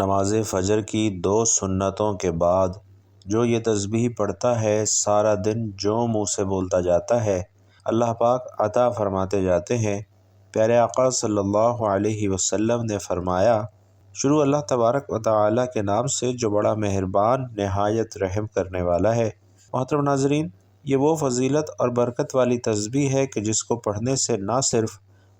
نماز فجر کی 2 سنتوں کے بعد جو یہ تسبیح پڑھتا ہے سارا دن جو منہ سے بولتا جاتا ہے اللہ پاک عطا فرماتے جاتے ہیں۔ پیارے آقا صلی اللہ علیہ وسلم نے فرمایا، شروع اللہ تبارک و تعالی کے نام سے جو بڑا مہربان نہایت رحم کرنے والا ہے۔ محترم ناظرین، یہ وہ فضیلت اور برکت والی تسبیح ہے کہ جس کو پڑھنے سے نہ صرف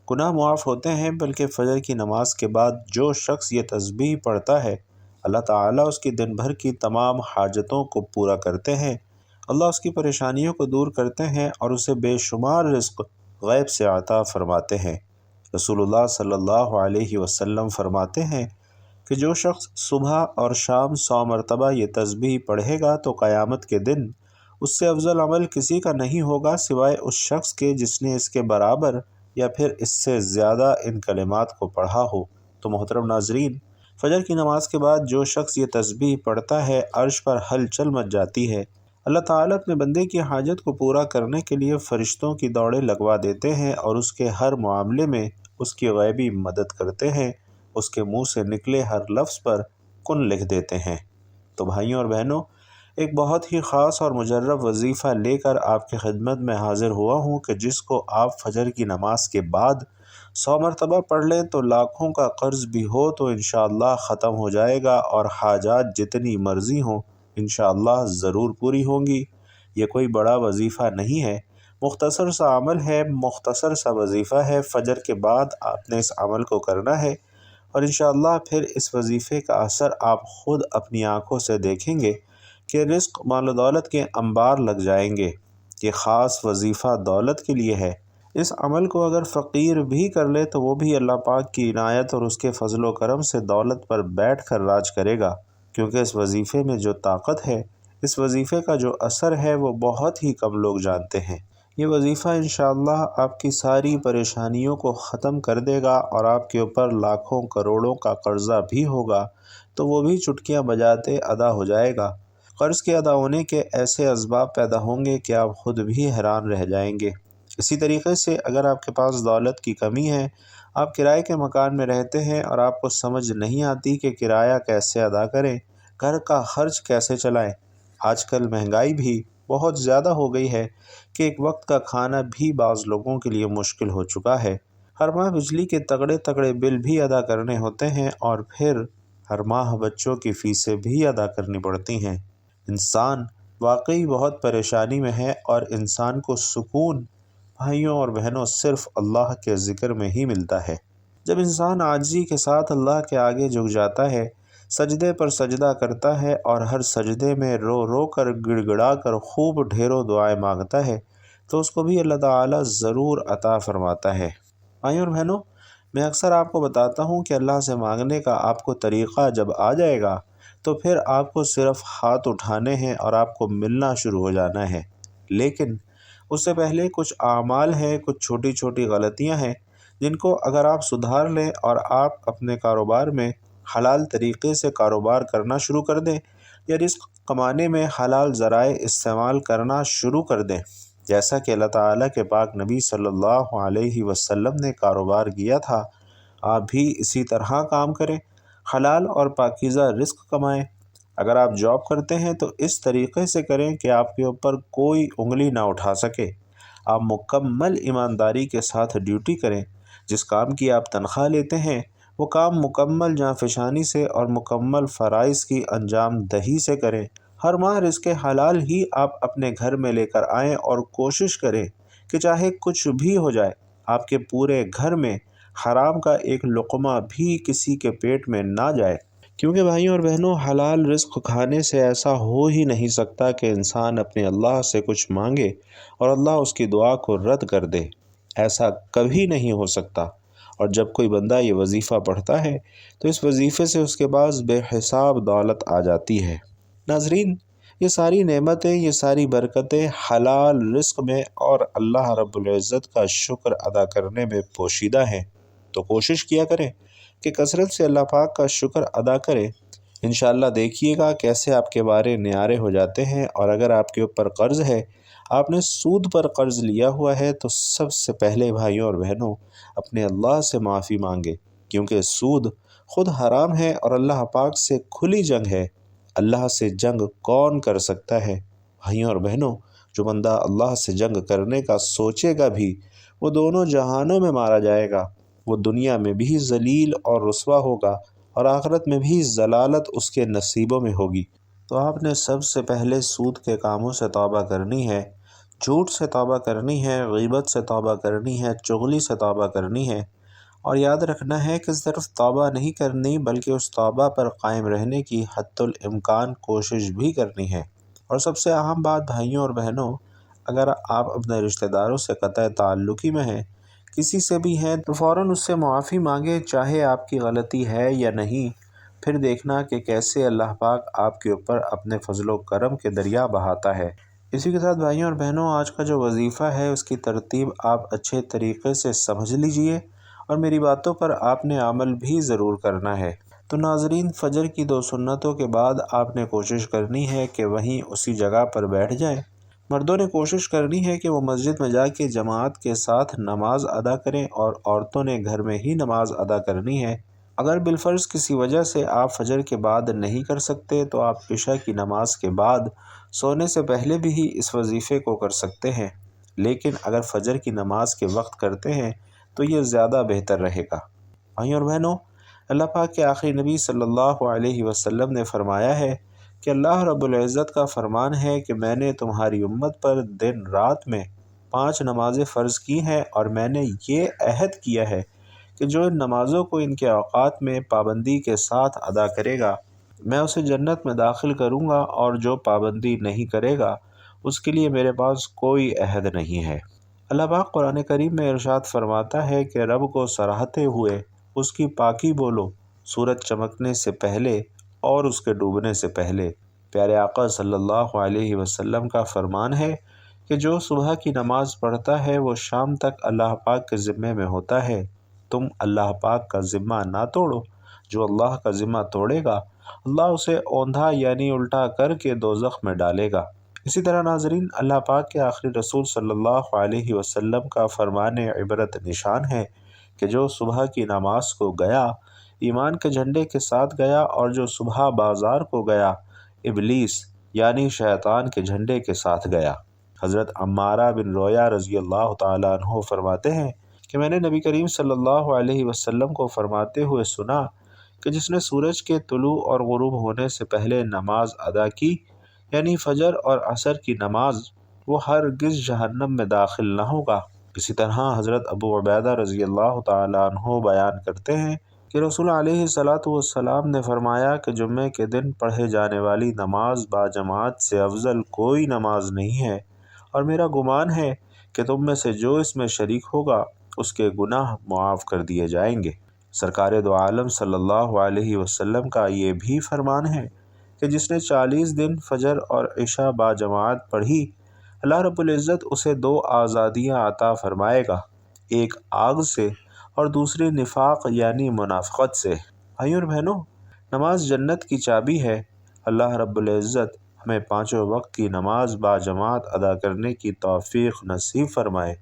گناہ معاف ہوتے ہیں بلکہ فجر کی نماز کے بعد جو شخص یہ تسبیح پڑھتا ہے اللہ تعالیٰ اس کی دن بھر کی تمام حاجتوں کو پورا کرتے ہیں، اللہ اس کی پریشانیوں کو دور کرتے ہیں اور اسے بے شمار رزق غیب سے عطا فرماتے ہیں۔ رسول اللہ صلی اللہ علیہ وسلم فرماتے ہیں کہ جو شخص صبح اور شام 100 مرتبہ یہ تسبیح پڑھے گا تو قیامت کے دن اس سے افضل عمل کسی کا نہیں ہوگا سوائے اس شخص کے جس نے اس کے برابر یا پھر اس سے زیادہ ان کلمات کو پڑھا ہو۔ تو محترم ناظرین، فجر کی نماز کے بعد جو شخص یہ تسبیح پڑھتا ہے عرش پر ہلچل مچ جاتی ہے۔ اللہ تعالیٰ اپنے بندے کی حاجت کو پورا کرنے کے لیے فرشتوں کی دوڑیں لگوا دیتے ہیں اور اس کے ہر معاملے میں اس کی غیبی مدد کرتے ہیں، اس کے منہ سے نکلے ہر لفظ پر کن لکھ دیتے ہیں۔ تو بھائیوں اور بہنوں، ایک بہت ہی خاص اور مجرب وظیفہ لے کر آپ کی خدمت میں حاضر ہوا ہوں کہ جس کو آپ فجر کی نماز کے بعد 100 مرتبہ پڑھ لیں تو لاکھوں کا قرض بھی ہو تو انشاءاللہ ختم ہو جائے گا اور حاجات جتنی مرضی ہوں انشاءاللہ ضرور پوری ہوں گی۔ یہ کوئی بڑا وظیفہ نہیں ہے، مختصر سا عمل ہے، مختصر سا وظیفہ ہے۔ فجر کے بعد آپ نے اس عمل کو کرنا ہے اور انشاءاللہ پھر اس وظیفے کا اثر آپ خود اپنی آنکھوں سے دیکھیں گے کہ رزق مال و دولت کے انبار لگ جائیں گے۔ یہ خاص وظیفہ دولت کے لیے ہے۔ اس عمل کو اگر فقیر بھی کر لے تو وہ بھی اللہ پاک کی عنایت اور اس کے فضل و کرم سے دولت پر بیٹھ کر راج کرے گا، کیونکہ اس وظیفے میں جو طاقت ہے، اس وظیفے کا جو اثر ہے وہ بہت ہی کم لوگ جانتے ہیں۔ یہ وظیفہ انشاءاللہ آپ کی ساری پریشانیوں کو ختم کر دے گا اور آپ کے اوپر لاکھوں کروڑوں کا قرضہ بھی ہوگا تو وہ بھی چٹکیاں بجاتے ادا ہو جائے گا۔ قرض کے ادا ہونے کے ایسے اسباب پیدا ہوں گے کہ آپ خود بھی حیران رہ جائیں گے۔ اسی طریقے سے اگر آپ کے پاس دولت کی کمی ہے، آپ کرائے کے مکان میں رہتے ہیں اور آپ کو سمجھ نہیں آتی کہ کرایہ کیسے ادا کریں، گھر کا خرچ کیسے چلائیں۔ آج کل مہنگائی بھی بہت زیادہ ہو گئی ہے کہ ایک وقت کا کھانا بھی بعض لوگوں کے لیے مشکل ہو چکا ہے۔ ہر ماہ بجلی کے تگڑے تگڑے بل بھی ادا کرنے ہوتے ہیں اور پھر ہر ماہ بچوں کی فیسیں بھی ادا کرنی پڑتی ہیں۔ انسان واقعی بہت پریشانی میں ہے اور انسان کو سکون بھائیوں اور بہنوں صرف اللہ کے ذکر میں ہی ملتا ہے۔ جب انسان عاجزی کے ساتھ اللہ کے آگے جھک جاتا ہے، سجدے پر سجدہ کرتا ہے اور ہر سجدے میں رو رو کر گڑ گڑا کر خوب ڈھیروں دعائیں مانگتا ہے تو اس کو بھی اللہ تعالیٰ ضرور عطا فرماتا ہے۔ بھائیوں اور بہنوں، میں اکثر آپ کو بتاتا ہوں کہ اللہ سے مانگنے کا آپ کو طریقہ جب آ جائے گا تو پھر آپ کو صرف ہاتھ اٹھانے ہیں اور آپ کو ملنا شروع ہو جانا ہے، لیکن اس سے پہلے کچھ اعمال ہیں، کچھ چھوٹی چھوٹی غلطیاں ہیں جن کو اگر آپ سدھار لیں اور آپ اپنے کاروبار میں حلال طریقے سے کاروبار کرنا شروع کر دیں یا رزق کمانے میں حلال ذرائع استعمال کرنا شروع کر دیں، جیسا کہ اللہ تعالیٰ کے پاک نبی صلی اللہ علیہ وسلم نے کاروبار کیا تھا، آپ بھی اسی طرح کام کریں، حلال اور پاکیزہ رزق کمائیں۔ اگر آپ جاب کرتے ہیں تو اس طریقے سے کریں کہ آپ کے اوپر کوئی انگلی نہ اٹھا سکے، آپ مکمل ایمانداری کے ساتھ ڈیوٹی کریں، جس کام کی آپ تنخواہ لیتے ہیں وہ کام مکمل جانفشانی سے اور مکمل فرائض کی انجام دہی سے کریں۔ ہر ماہ رزق حلال ہی آپ اپنے گھر میں لے کر آئیں اور کوشش کریں کہ چاہے کچھ بھی ہو جائے آپ کے پورے گھر میں حرام کا ایک لقمہ بھی کسی کے پیٹ میں نہ جائے، کیونکہ بھائیوں اور بہنوں حلال رزق کھانے سے ایسا ہو ہی نہیں سکتا کہ انسان اپنے اللہ سے کچھ مانگے اور اللہ اس کی دعا کو رد کر دے، ایسا کبھی نہیں ہو سکتا۔ اور جب کوئی بندہ یہ وظیفہ پڑھتا ہے تو اس وظیفے سے اس کے پاس بے حساب دولت آ جاتی ہے۔ ناظرین، یہ ساری نعمتیں، یہ ساری برکتیں حلال رزق میں اور اللہ رب العزت کا شکر ادا کرنے میں پوشیدہ ہیں، تو کوشش کیا کریں کہ کثرت سے اللہ پاک کا شکر ادا کریں۔ انشاءاللہ دیکھیے گا کیسے آپ کے بارے نیارے ہو جاتے ہیں۔ اور اگر آپ کے اوپر قرض ہے، آپ نے سود پر قرض لیا ہوا ہے، تو سب سے پہلے بھائیوں اور بہنوں اپنے اللہ سے معافی مانگے، کیونکہ سود خود حرام ہے اور اللہ پاک سے کھلی جنگ ہے۔ اللہ سے جنگ کون کر سکتا ہے؟ بھائیوں اور بہنوں، جو بندہ اللہ سے جنگ کرنے کا سوچے گا بھی، وہ دونوں جہانوں میں مارا جائے گا۔ وہ دنیا میں بھی ذلیل اور رسوا ہوگا اور آخرت میں بھی ضلالت اس کے نصیبوں میں ہوگی۔ تو آپ نے سب سے پہلے سود کے کاموں سے توبہ کرنی ہے، جھوٹ سے توبہ کرنی ہے، غیبت سے توبہ کرنی ہے، چغلی سے توبہ کرنی ہے، اور یاد رکھنا ہے کہ صرف توبہ نہیں کرنی بلکہ اس توبہ پر قائم رہنے کی حتی الامکان کوشش بھی کرنی ہے۔ اور سب سے اہم بات بھائیوں اور بہنوں، اگر آپ اپنے رشتہ داروں سے قطع تعلقی میں ہیں، کسی سے بھی ہیں، تو فوراً اس سے معافی مانگے، چاہے آپ کی غلطی ہے یا نہیں۔ پھر دیکھنا کہ کیسے اللہ پاک آپ کے اوپر اپنے فضل و کرم کے دریا بہاتا ہے۔ اسی کے ساتھ بھائیوں اور بہنوں، آج کا جو وظیفہ ہے اس کی ترتیب آپ اچھے طریقے سے سمجھ لیجئے اور میری باتوں پر آپ نے عمل بھی ضرور کرنا ہے۔ تو ناظرین، فجر کی 2 سنتوں کے بعد آپ نے کوشش کرنی ہے کہ وہیں اسی جگہ پر بیٹھ جائیں۔ مردوں نے کوشش کرنی ہے کہ وہ مسجد میں جا کے جماعت کے ساتھ نماز ادا کریں، اور عورتوں نے گھر میں ہی نماز ادا کرنی ہے۔ اگر بالفرض کسی وجہ سے آپ فجر کے بعد نہیں کر سکتے تو آپ عشاء کی نماز کے بعد سونے سے پہلے بھی اس وظیفے کو کر سکتے ہیں، لیکن اگر فجر کی نماز کے وقت کرتے ہیں تو یہ زیادہ بہتر رہے گا۔ بھائیوں اور بہنوں، اللہ پاک کے آخری نبی صلی اللہ علیہ وسلم نے فرمایا ہے کہ اللہ رب العزت کا فرمان ہے کہ میں نے تمہاری امت پر دن رات میں 5 نمازیں فرض کی ہیں، اور میں نے یہ عہد کیا ہے کہ جو ان نمازوں کو ان کے اوقات میں پابندی کے ساتھ ادا کرے گا میں اسے جنت میں داخل کروں گا، اور جو پابندی نہیں کرے گا اس کے لیے میرے پاس کوئی عہد نہیں ہے۔ اللہ پاک قرآن کریم میں ارشاد فرماتا ہے کہ رب کو سراہتے ہوئے اس کی پاکی بولو، سورج چمکنے سے پہلے اور اس کے ڈوبنے سے پہلے۔ پیارے آقا صلی اللہ علیہ وسلم کا فرمان ہے کہ جو صبح کی نماز پڑھتا ہے وہ شام تک اللہ پاک کے ذمے میں ہوتا ہے۔ تم اللہ پاک کا ذمہ نہ توڑو، جو اللہ کا ذمہ توڑے گا اللہ اسے اوندھا یعنی الٹا کر کے دوزخ میں ڈالے گا۔ اسی طرح ناظرین، اللہ پاک کے آخری رسول صلی اللہ علیہ وسلم کا فرمان عبرت نشان ہے کہ جو صبح کی نماز کو گیا ایمان کے جھنڈے کے ساتھ گیا، اور جو صبح بازار کو گیا ابلیس یعنی شیطان کے جھنڈے کے ساتھ گیا۔ حضرت عمارہ بن رویہ رضی اللہ تعالیٰ عنہ فرماتے ہیں کہ میں نے نبی کریم صلی اللہ علیہ وسلم کو فرماتے ہوئے سنا کہ جس نے سورج کے طلوع اور غروب ہونے سے پہلے نماز ادا کی، یعنی فجر اور عصر کی نماز، وہ ہرگز جہنم میں داخل نہ ہوگا۔ اسی طرح حضرت ابو عبیدہ رضی اللہ تعالیٰ عنہ بیان کرتے ہیں کہ رسول علیہ السلام نے فرمایا کہ جمعے کے دن پڑھے جانے والی نماز باجماعت سے افضل کوئی نماز نہیں ہے، اور میرا گمان ہے کہ تم میں سے جو اس میں شریک ہوگا اس کے گناہ معاف کر دیے جائیں گے۔ سرکار دو عالم صلی اللہ علیہ وسلم کا یہ بھی فرمان ہے کہ جس نے 40 دن فجر اور عشاء باجماعت پڑھی، اللہ رب العزت اسے 2 آزادیاں عطا فرمائے گا، ایک آگ سے اور دوسری نفاق یعنی منافقت سے۔ بھائیوں اور بہنوں، نماز جنت کی چابی ہے۔ اللہ رب العزت ہمیں 5 وقت کی نماز باجماعت ادا کرنے کی توفیق نصیب فرمائے۔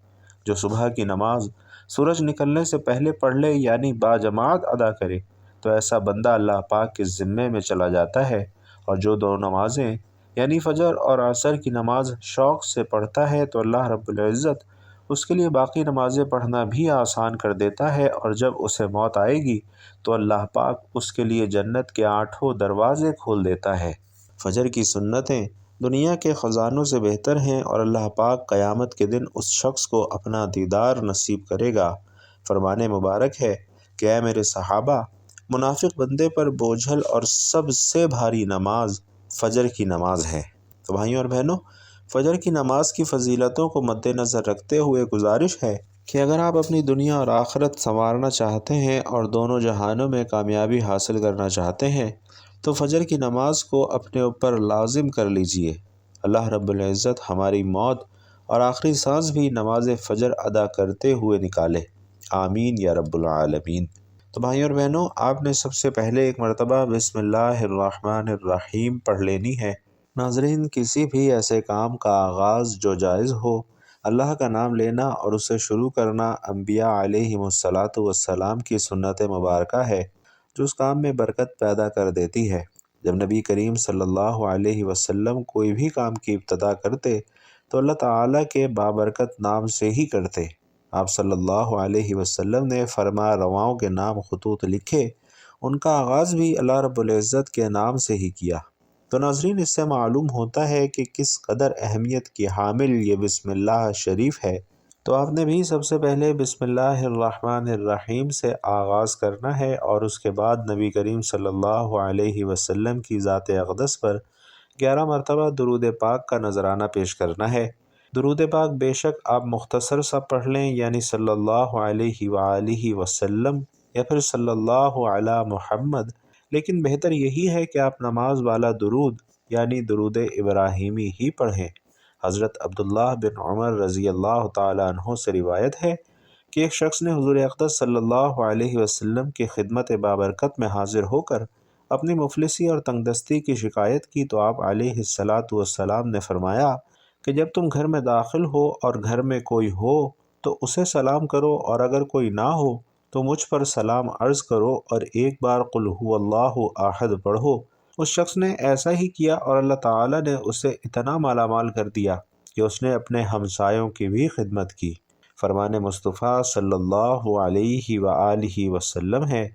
جو صبح کی نماز سورج نکلنے سے پہلے پڑھ لے یعنی باجماعت ادا کرے تو ایسا بندہ اللہ پاک کے ذمے میں چلا جاتا ہے، اور جو 2 نمازیں یعنی فجر اور عصر کی نماز شوق سے پڑھتا ہے تو اللہ رب العزت اس کے لیے باقی نمازیں پڑھنا بھی آسان کر دیتا ہے، اور جب اسے موت آئے گی تو اللہ پاک اس کے لیے جنت کے 8 دروازے کھول دیتا ہے۔ فجر کی سنتیں دنیا کے خزانوں سے بہتر ہیں، اور اللہ پاک قیامت کے دن اس شخص کو اپنا دیدار نصیب کرے گا۔ فرمان مبارک ہے کہ اے میرے صحابہ، منافق بندے پر بوجھل اور سب سے بھاری نماز فجر کی نماز ہے۔ تو بھائیوں اور بہنوں، فجر کی نماز کی فضیلتوں کو مد نظر رکھتے ہوئے گزارش ہے کہ اگر آپ اپنی دنیا اور آخرت سنوارنا چاہتے ہیں اور دونوں جہانوں میں کامیابی حاصل کرنا چاہتے ہیں تو فجر کی نماز کو اپنے اوپر لازم کر لیجئے۔ اللہ رب العزت ہماری موت اور آخری سانس بھی نماز فجر ادا کرتے ہوئے نکالے، آمین یا رب العالمین۔ تو بھائیوں اور بہنوں، آپ نے سب سے پہلے ایک مرتبہ بسم اللہ الرحمن الرحیم پڑھ لینی ہے۔ ناظرین، کسی بھی ایسے کام کا آغاز جو جائز ہو، اللہ کا نام لینا اور اسے شروع کرنا انبیاء علیہم الصلاۃ والسلام کی سنت مبارکہ ہے۔ جو اس کام میں برکت پیدا کر دیتی ہے۔ جب نبی کریم صلی اللہ علیہ وسلم کوئی بھی کام کی ابتدا کرتے تو اللہ تعالیٰ کے بابرکت نام سے ہی کرتے۔ آپ صلی اللہ علیہ وسلم نے فرما رواؤں کے نام خطوط لکھے، ان کا آغاز بھی اللہ رب العزت کے نام سے ہی کیا۔ تو ناظرین، اس سے معلوم ہوتا ہے کہ کس قدر اہمیت کی حامل یہ بسم اللہ شریف ہے۔ تو آپ نے بھی سب سے پہلے بسم اللہ الرحمن الرحیم سے آغاز کرنا ہے اور اس کے بعد نبی کریم صلی اللہ علیہ وسلم کی ذات اقدس پر 11 مرتبہ درود پاک کا نذرانہ پیش کرنا ہے۔ درود پاک بے شک آپ مختصر سا پڑھ لیں، یعنی صلی اللہ علیہ وآلہ وسلم یا پھر صلی اللہ علی محمد، لیکن بہتر یہی ہے کہ آپ نماز والا درود یعنی درود ابراہیمی ہی پڑھیں۔ حضرت عبداللہ بن عمر رضی اللہ تعالیٰ عنہ سے روایت ہے کہ ایک شخص نے حضور اقدس صلی اللہ علیہ وسلم کی خدمت بابرکت میں حاضر ہو کر اپنی مفلسی اور تنگ دستی کی شکایت کی تو آپ علیہ الصلاۃ والسلام نے فرمایا کہ جب تم گھر میں داخل ہو اور گھر میں کوئی ہو تو اسے سلام کرو، اور اگر کوئی نہ ہو تو مجھ پر سلام عرض کرو اور ایک بار قل هو اللہ احد پڑھو۔ اس شخص نے ایسا ہی کیا اور اللہ تعالیٰ نے اسے اتنا مالا مال کر دیا کہ اس نے اپنے ہمسایوں کی بھی خدمت کی۔ فرمان مصطفیٰ صلی اللہ علیہ وآلہ وسلم ہے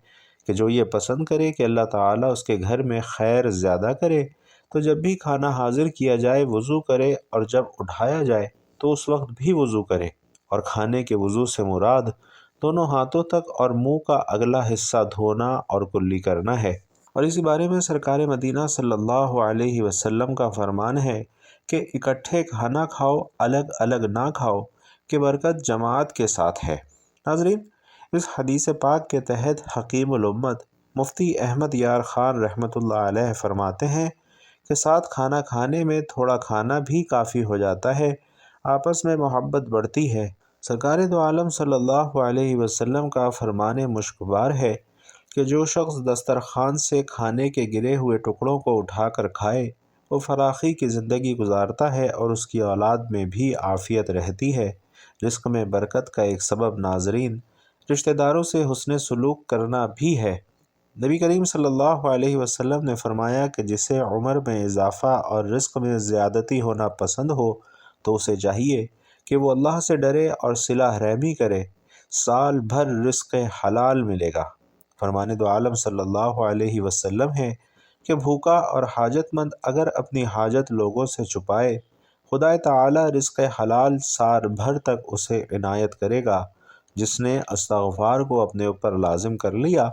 کہ جو یہ پسند کرے کہ اللہ تعالیٰ اس کے گھر میں خیر زیادہ کرے تو جب بھی کھانا حاضر کیا جائے وضو کرے، اور جب اٹھایا جائے تو اس وقت بھی وضو کرے، اور کھانے کے وضو سے مراد دونوں ہاتھوں تک اور منہ کا اگلا حصہ دھونا اور کلی کرنا ہے۔ اور اسی بارے میں سرکار مدینہ صلی اللہ علیہ وسلم کا فرمان ہے کہ اکٹھے کھانا کھاؤ، الگ الگ نہ کھاؤ، کہ برکت جماعت کے ساتھ ہے۔ ناظرین، اس حدیث پاک کے تحت حکیم الامت مفتی احمد یار خان رحمۃ اللہ علیہ فرماتے ہیں کہ ساتھ کھانا کھانے میں تھوڑا کھانا بھی کافی ہو جاتا ہے، آپس میں محبت بڑھتی ہے۔ سرکار دو عالم صلی اللہ علیہ وسلم کا فرمان مشکبار ہے کہ جو شخص دسترخوان سے کھانے کے گرے ہوئے ٹکڑوں کو اٹھا کر کھائے وہ فراخی کی زندگی گزارتا ہے اور اس کی اولاد میں بھی عافیت رہتی ہے۔ رزق میں برکت کا ایک سبب ناظرین رشتہ داروں سے حسن سلوک کرنا بھی ہے۔ نبی کریم صلی اللہ علیہ وسلم نے فرمایا کہ جسے عمر میں اضافہ اور رزق میں زیادتی ہونا پسند ہو تو اسے چاہیے کہ وہ اللہ سے ڈرے اور صلہ رحمی کرے، سال بھر رزق حلال ملے گا۔ فرمان دو عالم صلی اللہ علیہ وسلم ہے کہ بھوکا اور حاجت مند اگر اپنی حاجت لوگوں سے چھپائے، خدا تعالی رزق حلال سال بھر تک اسے عنایت کرے گا۔ جس نے استغفار کو اپنے اوپر لازم کر لیا،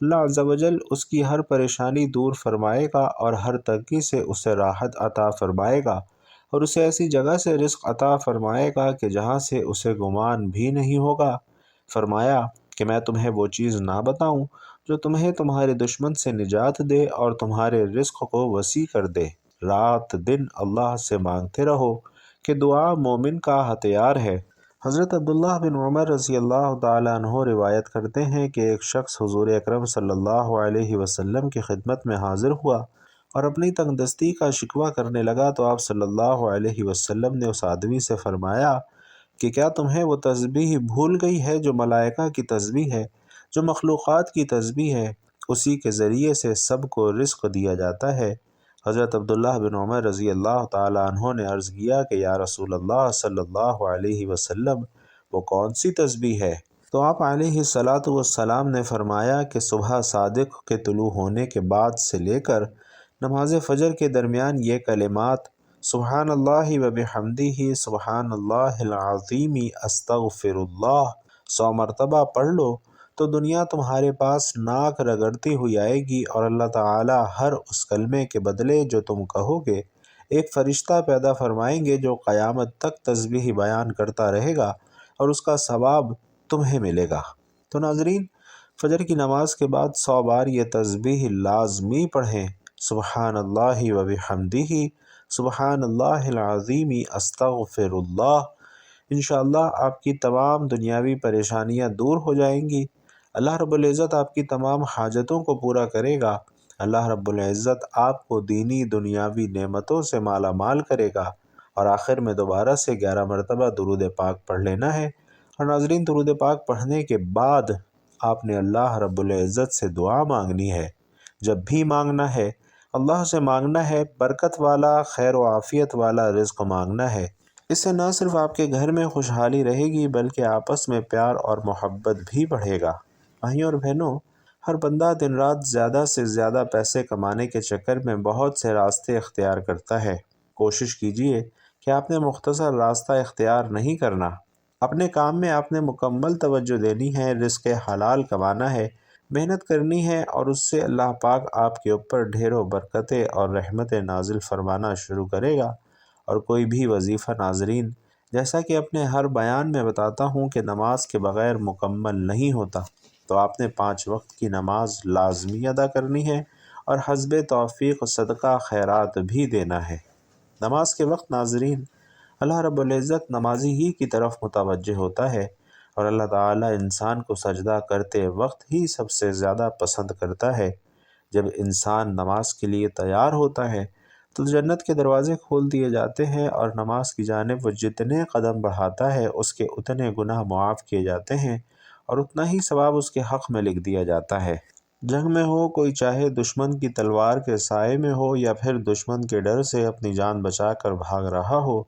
اللہ عز و جل اس کی ہر پریشانی دور فرمائے گا اور ہر تنگی سے اسے راحت عطا فرمائے گا، اور اسے ایسی جگہ سے رزق عطا فرمائے گا کہ جہاں سے اسے گمان بھی نہیں ہوگا۔ فرمایا کہ میں تمہیں وہ چیز نہ بتاؤں جو تمہیں تمہارے دشمن سے نجات دے اور تمہارے رزق کو وسیع کر دے۔ رات دن اللہ سے مانگتے رہو کہ دعا مومن کا ہتھیار ہے۔ حضرت عبداللہ بن عمر رضی اللہ تعالیٰ عنہ روایت کرتے ہیں کہ ایک شخص حضور اکرم صلی اللہ علیہ وسلم کی خدمت میں حاضر ہوا اور اپنی تنگ دستی کا شکوہ کرنے لگا تو آپ صلی اللہ علیہ وسلم نے اس آدمی سے فرمایا کہ کیا تمہیں وہ تسبیح بھول گئی ہے جو ملائکہ کی تسبیح ہے، جو مخلوقات کی تسبیح ہے، اسی کے ذریعے سے سب کو رزق دیا جاتا ہے۔ حضرت عبداللہ بن عمر رضی اللہ تعالیٰ عنہ نے عرض کیا کہ یا رسول اللہ صلی اللہ علیہ وسلم، وہ کون سی تسبیح ہے؟ تو آپ علیہ الصلاۃ والسلام نے فرمایا کہ صبح صادق کے طلوع ہونے کے بعد سے لے کر نماز فجر کے درمیان یہ کلمات سبحان اللہ و بحمدہ سبحان اللہ العظیم استغفر اللہ 100 مرتبہ پڑھ لو تو دنیا تمہارے پاس ناک رگڑتی ہوئی آئے گی، اور اللہ تعالیٰ ہر اس کلمے کے بدلے جو تم کہو گے ایک فرشتہ پیدا فرمائیں گے جو قیامت تک تسبیح بیان کرتا رہے گا، اور اس کا ثواب تمہیں ملے گا۔ تو ناظرین، فجر کی نماز کے بعد 100 بار یہ تسبیح لازمی پڑھیں، سبحان اللہ و بحمدہ سبحان اللہ العظیم استغفر اللہ۔ انشاءاللہ آپ کی تمام دنیاوی پریشانیاں دور ہو جائیں گی، اللہ رب العزت آپ کی تمام حاجتوں کو پورا کرے گا، اللہ رب العزت آپ کو دینی دنیاوی نعمتوں سے مالا مال کرے گا، اور آخر میں دوبارہ سے 11 مرتبہ درود پاک پڑھ لینا ہے۔ اور ناظرین، درود پاک پڑھنے کے بعد آپ نے اللہ رب العزت سے دعا مانگنی ہے۔ جب بھی مانگنا ہے اللہ سے مانگنا ہے، برکت والا خیر و عافیت والا رزق مانگنا ہے۔ اس سے نہ صرف آپ کے گھر میں خوشحالی رہے گی بلکہ آپس میں پیار اور محبت بھی بڑھے گا۔ بھائیوں اور بہنوں، ہر بندہ دن رات زیادہ سے زیادہ پیسے کمانے کے چکر میں بہت سے راستے اختیار کرتا ہے۔ کوشش کیجئے کہ آپ نے مختصر راستہ اختیار نہیں کرنا۔ اپنے کام میں آپ نے مکمل توجہ دینی ہے، رزق حلال کمانا ہے، محنت کرنی ہے، اور اس سے اللہ پاک آپ کے اوپر ڈھیروں برکتیں اور رحمتیں نازل فرمانا شروع کرے گا۔ اور کوئی بھی وظیفہ ناظرین، جیسا کہ اپنے ہر بیان میں بتاتا ہوں کہ نماز کے بغیر مکمل نہیں ہوتا، تو آپ نے 5 وقت کی نماز لازمی ادا کرنی ہے اور حسب توفیق صدقہ خیرات بھی دینا ہے۔ نماز کے وقت ناظرین، اللہ رب العزت نمازی ہی کی طرف متوجہ ہوتا ہے، اور اللہ تعالیٰ انسان کو سجدہ کرتے وقت ہی سب سے زیادہ پسند کرتا ہے۔ جب انسان نماز کے لیے تیار ہوتا ہے تو جنت کے دروازے کھول دیے جاتے ہیں، اور نماز کی جانب وہ جتنے قدم بڑھاتا ہے اس کے اتنے گناہ معاف کیے جاتے ہیں، اور اتنا ہی ثواب اس کے حق میں لکھ دیا جاتا ہے۔ جنگ میں ہو کوئی، چاہے دشمن کی تلوار کے سائے میں ہو یا پھر دشمن کے ڈر سے اپنی جان بچا کر بھاگ رہا ہو،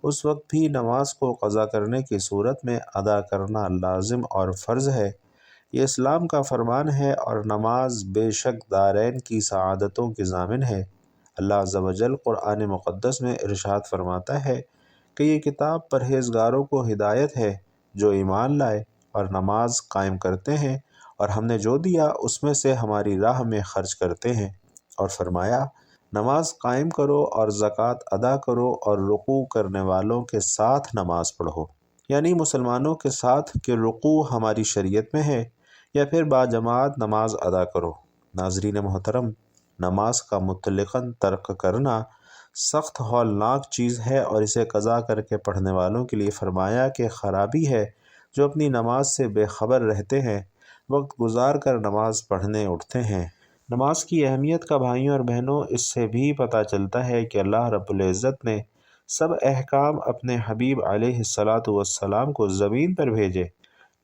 اس وقت بھی نماز کو قضا کرنے کی صورت میں ادا کرنا لازم اور فرض ہے۔ یہ اسلام کا فرمان ہے، اور نماز بے شک دارین کی سعادتوں کی ضامن ہے۔ اللہ عز و جل قرآن مقدس میں ارشاد فرماتا ہے کہ یہ کتاب پرہیزگاروں کو ہدایت ہے جو ایمان لائے اور نماز قائم کرتے ہیں، اور ہم نے جو دیا اس میں سے ہماری راہ میں خرچ کرتے ہیں۔ اور فرمایا، نماز قائم کرو اور زکوٰۃ ادا کرو اور رکوع کرنے والوں کے ساتھ نماز پڑھو، یعنی مسلمانوں کے ساتھ کہ رکوع ہماری شریعت میں ہے، یا پھر باجماعت نماز ادا کرو۔ ناظرین محترم، نماز کا مطلقاً ترک کرنا سخت ہولناک چیز ہے، اور اسے قضا کر کے پڑھنے والوں کے لیے فرمایا کہ خرابی ہے جو اپنی نماز سے بے خبر رہتے ہیں، وقت گزار کر نماز پڑھنے اٹھتے ہیں۔ نماز کی اہمیت کا بھائیوں اور بہنوں اس سے بھی پتہ چلتا ہے کہ اللہ رب العزت نے سب احکام اپنے حبیب علیہ السلام کو زمین پر بھیجے،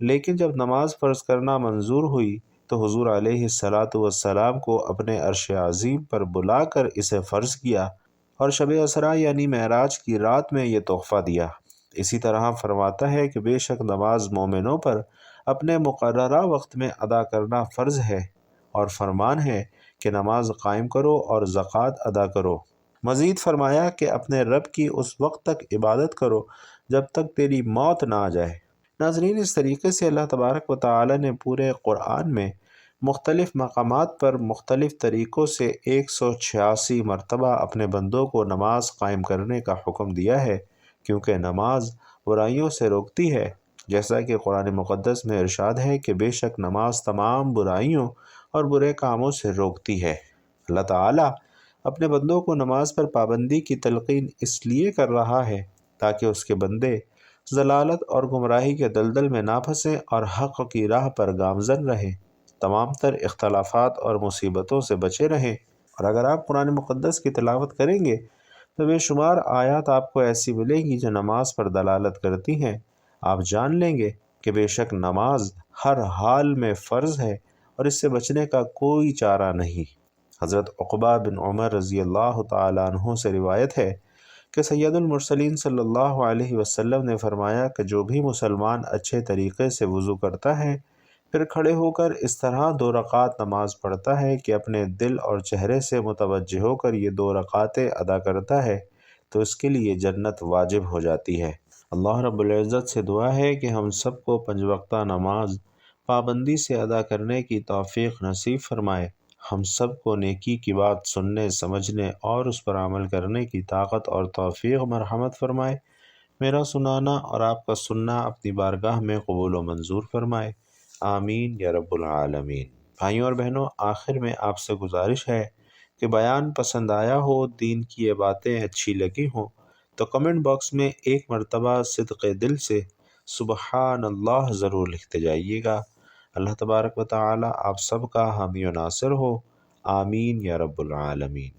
لیکن جب نماز فرض کرنا منظور ہوئی تو حضور علیہ السلام کو اپنے عرش عظیم پر بلا کر اسے فرض کیا، اور شب اسراء یعنی معراج کی رات میں یہ تحفہ دیا۔ اسی طرح فرماتا ہے کہ بے شک نماز مومنوں پر اپنے مقررہ وقت میں ادا کرنا فرض ہے، اور فرمان ہے کہ نماز قائم کرو اور زکوٰۃ ادا کرو۔ مزید فرمایا کہ اپنے رب کی اس وقت تک عبادت کرو جب تک تیری موت نہ آ جائے۔ ناظرین، اس طریقے سے اللہ تبارک و تعالی نے پورے قرآن میں مختلف مقامات پر مختلف طریقوں سے 186 مرتبہ اپنے بندوں کو نماز قائم کرنے کا حکم دیا ہے، کیونکہ نماز برائیوں سے روکتی ہے، جیسا کہ قرآن مقدس میں ارشاد ہے کہ بے شک نماز تمام برائیوں اور برے کاموں سے روکتی ہے۔ اللہ تعالیٰ اپنے بندوں کو نماز پر پابندی کی تلقین اس لیے کر رہا ہے تاکہ اس کے بندے ضلالت اور گمراہی کے دلدل میں نہ پھنسیں اور حق کی راہ پر گامزن رہیں، تمام تر اختلافات اور مصیبتوں سے بچے رہیں۔ اور اگر آپ قرآن مقدس کی تلاوت کریں گے تو بے شمار آیات آپ کو ایسی ملیں گی جو نماز پر دلالت کرتی ہیں۔ آپ جان لیں گے کہ بے شک نماز ہر حال میں فرض ہے، اور اس سے بچنے کا کوئی چارہ نہیں۔ حضرت عقبہ بن عمر رضی اللہ تعالیٰ عنہ سے روایت ہے کہ سید المرسلین صلی اللہ علیہ وسلم نے فرمایا کہ جو بھی مسلمان اچھے طریقے سے وضو کرتا ہے، پھر کھڑے ہو کر اس طرح 2 رکعات نماز پڑھتا ہے کہ اپنے دل اور چہرے سے متوجہ ہو کر یہ 2 رکعتیں ادا کرتا ہے، تو اس کے لیے جنت واجب ہو جاتی ہے۔ اللہ رب العزت سے دعا ہے کہ ہم سب کو 5 وقتہ نماز پابندی سے ادا کرنے کی توفیق نصیب فرمائے، ہم سب کو نیکی کی بات سننے، سمجھنے اور اس پر عمل کرنے کی طاقت اور توفیق مرحمت فرمائے۔ میرا سنانا اور آپ کا سننا اپنی بارگاہ میں قبول و منظور فرمائے، آمین یا رب العالمین۔ بھائیوں اور بہنوں، آخر میں آپ سے گزارش ہے کہ بیان پسند آیا ہو، دین کی یہ باتیں اچھی لگی ہوں تو کمنٹ باکس میں ایک مرتبہ صدق دل سے سبحان اللہ ضرور لکھتے جائیے گا۔ اللہ تبارک و تعالی آپ سب کا حامی و ناصر ہو، آمین یا رب العالمین۔